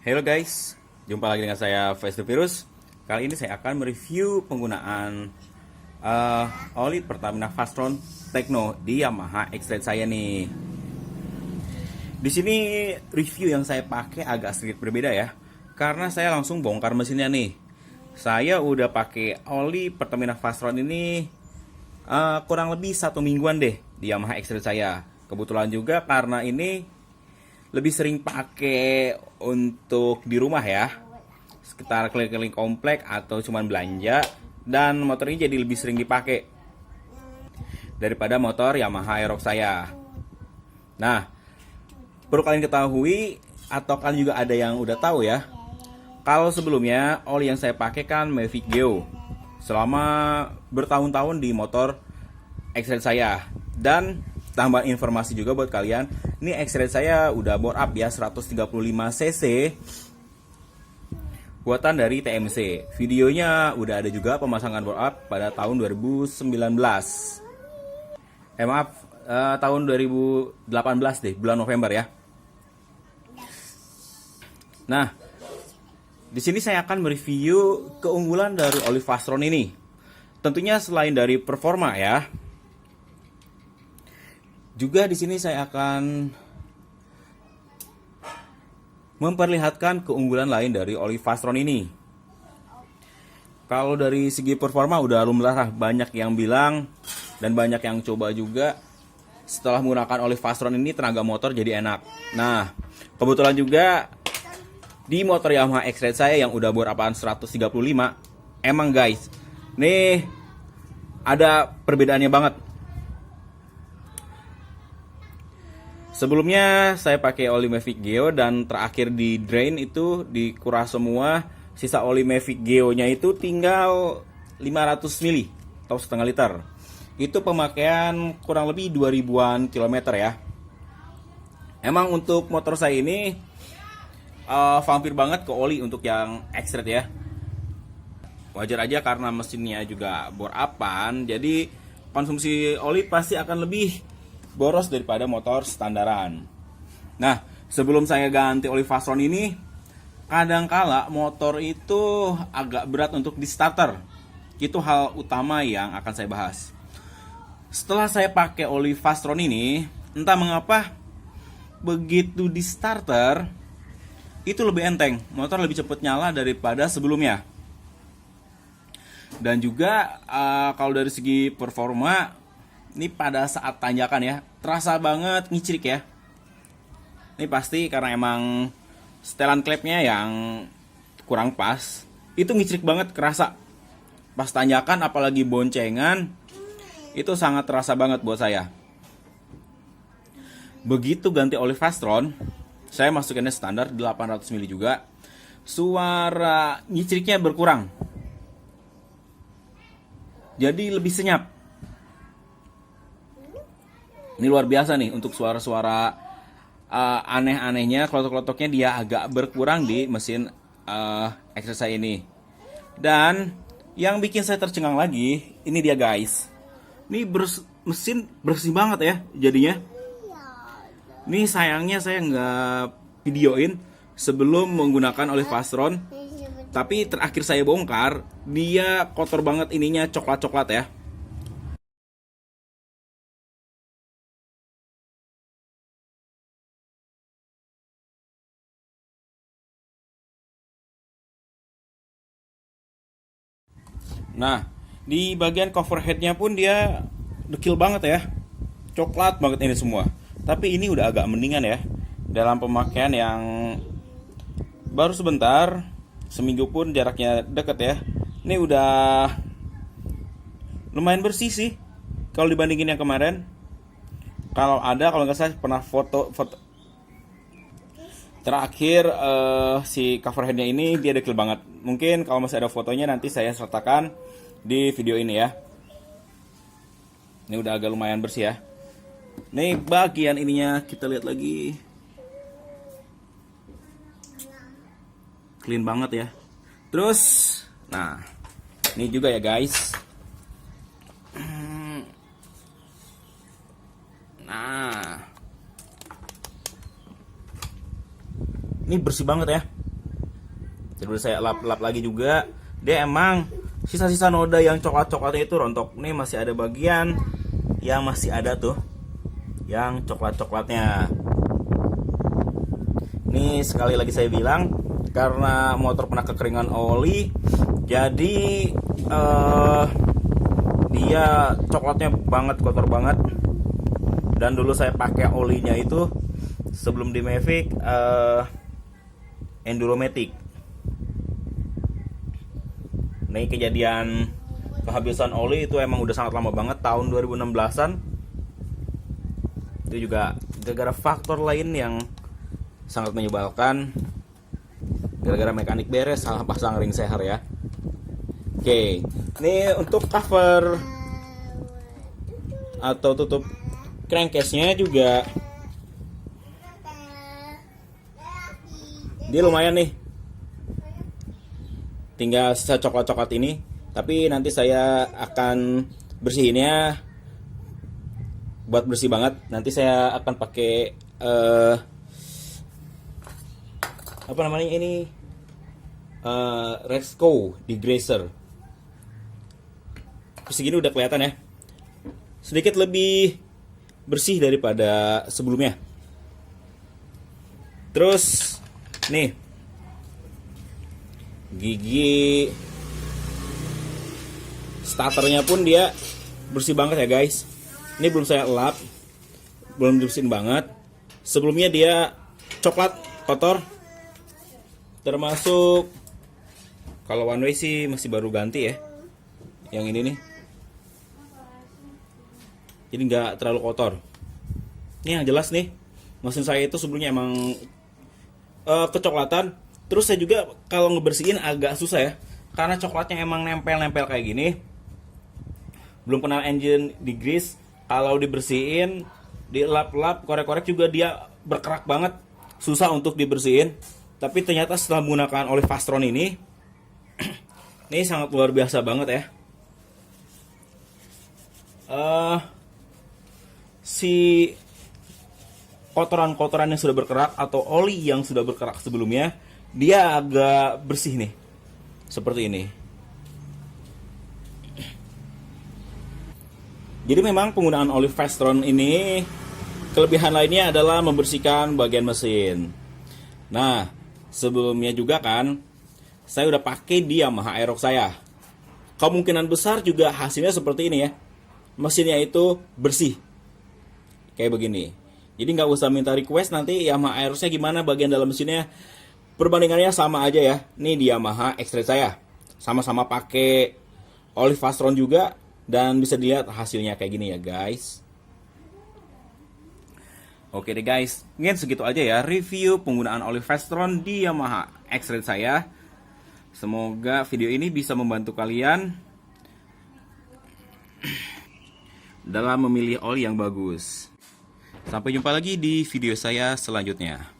Halo guys, jumpa lagi dengan saya Face the Virus. Kali ini saya akan mereview penggunaan oli Pertamina Fastron Tekno di Yamaha X-Ride saya nih. Di sini review yang saya pakai agak sedikit berbeda ya, karena saya langsung bongkar mesinnya nih. Saya udah pakai oli Pertamina Fastron ini kurang lebih 1 mingguan deh di Yamaha X-Ride saya. Kebetulan juga karena ini lebih sering pakai untuk di rumah ya, sekitar keliling-keliling komplek atau cuman belanja, dan motor ini jadi lebih sering dipakai daripada motor Yamaha Aerox saya. Nah, perlu kalian ketahui atau kalian juga ada yang udah tahu ya, kalau sebelumnya oli yang saya pakai kan Mavic Geo selama bertahun-tahun di motor X-Ride saya. Dan tambahan informasi juga buat kalian, ini X-Ride saya udah bore up ya, 135 cc buatan dari TMC. Videonya udah ada juga pemasangan bore up pada tahun 2019. Tahun 2018 deh, bulan November ya. Nah, di sini saya akan mereview keunggulan dari oli Fastron ini. Tentunya selain dari performa ya, juga di sini saya akan memperlihatkan keunggulan lain dari oli Fastron ini. Kalau dari segi performa udah lumrah banyak yang bilang dan banyak yang coba juga, setelah menggunakan oli Fastron ini tenaga motor jadi enak. Nah, kebetulan juga di motor Yamaha X-Ride saya yang udah bore apaan 135, emang guys, nih ada perbedaannya banget. Sebelumnya saya pakai oli Mavic Geo dan terakhir di drain itu dikuras semua. Sisa oli Mavic Geo-nya itu tinggal 500 ml atau setengah liter. Itu pemakaian kurang lebih 2000-an kilometer ya. Emang untuk motor saya ini vampir banget ke oli untuk yang X-Ride ya. Wajar aja karena mesinnya juga bore up-an, jadi konsumsi oli pasti akan lebih boros daripada motor standaran. Nah, sebelum saya ganti oli Fastron ini, kadangkala motor itu agak berat untuk di starter. Itu hal utama yang akan saya bahas. Setelah saya pakai oli Fastron ini, entah mengapa begitu di starter itu lebih enteng, motor lebih cepat nyala daripada sebelumnya. Dan juga kalau dari segi performa, ini pada saat tanjakan ya, terasa banget ngicrik ya. Ini pasti karena emang setelan klepnya yang kurang pas, itu ngicrik banget, kerasa pas tanjakan, apalagi boncengan, itu sangat terasa banget buat saya. Begitu ganti oli Fastron, saya masukinnya standar 800 ml juga, suara ngicriknya berkurang, jadi lebih senyap. Ini luar biasa nih untuk suara-suara aneh-anehnya, klotok-klotoknya dia agak berkurang di mesin X-Ride saya ini. Dan yang bikin saya tercengang lagi, ini dia guys. Ini mesin bersih banget ya jadinya. Ini sayangnya saya nggak videoin sebelum menggunakan oli Fastron. Tapi terakhir saya bongkar, dia kotor banget ininya, coklat-coklat ya. Nah, di bagian cover headnya pun dia dekil banget ya, coklat banget ini semua. Tapi ini udah agak mendingan ya, dalam pemakaian yang baru sebentar, seminggu pun jaraknya deket ya. Ini udah lumayan bersih sih kalau dibandingin yang kemarin. Kalau nggak salah pernah foto terakhir si cover headnya ini dia dekil banget. Mungkin kalau masih ada fotonya nanti saya sertakan di video ini ya. Ini udah agak lumayan bersih ya. Nih bagian ininya kita lihat lagi, clean banget ya. Terus, nah ini juga ya guys. Nah, ini bersih banget ya. Terus saya lap-lap lagi juga. Dia emang sisa-sisa noda yang coklat-coklatnya itu rontok. Nih masih ada bagian yang masih ada tuh, yang coklat-coklatnya. Ini sekali lagi saya bilang, karena motor pernah kekeringan oli, jadi dia coklatnya banget, kotor banget. Dan dulu saya pakai olinya itu sebelum di Mavic Enduromatic. Nih kejadian kehabisan oli itu emang udah sangat lama banget, tahun 2016-an. Itu juga gara-gara faktor lain yang sangat menyebalkan, gara-gara mekanik beres salah pasang ring seher ya. Oke, ini untuk cover atau tutup crankcase-nya juga dia lumayan nih, tinggal sisa coklat-coklat ini. Tapi nanti saya akan bersihinnya buat bersih banget. Nanti saya akan pakai apa namanya ini, Rexco degreaser. Segini udah kelihatan ya, sedikit lebih bersih daripada sebelumnya. Terus nih gigi starternya pun dia bersih banget ya guys. Ini belum saya lap, belum dibersihin banget. Sebelumnya dia coklat kotor, termasuk kalau one way sih masih baru ganti ya, yang ini nih, jadi nggak terlalu kotor. Ini yang jelas nih, mesin saya itu sebelumnya emang kecoklatan. Terus saya juga kalau ngebersihin agak susah ya, karena coklatnya emang nempel-nempel kayak gini. Belum kenal engine degrease, kalau dibersihin, dilap-lap, korek-korek juga dia berkerak banget, susah untuk dibersihin. Tapi ternyata setelah menggunakan oli Fastron ini ini sangat luar biasa banget ya. Si kotoran-kotoran yang sudah berkerak atau oli yang sudah berkerak sebelumnya, dia agak bersih nih, seperti ini. Jadi memang penggunaan oli Fastron ini, kelebihan lainnya adalah membersihkan bagian mesin. Nah, sebelumnya juga kan saya udah pakai di Yamaha Aerox saya. Kemungkinan besar juga hasilnya seperti ini ya. Mesinnya itu bersih kayak begini. Jadi nggak usah minta request nanti Yamaha Aerox-nya gimana bagian dalam mesinnya. Perbandingannya sama aja ya. Ini di Yamaha X-Trail saya, sama-sama pakai oli Fastron juga, dan bisa dilihat hasilnya kayak gini ya guys. Oke deh guys, mungkin segitu aja ya review penggunaan oli Fastron di Yamaha X-Trail saya. Semoga video ini bisa membantu kalian dalam memilih oli yang bagus. Sampai jumpa lagi di video saya selanjutnya.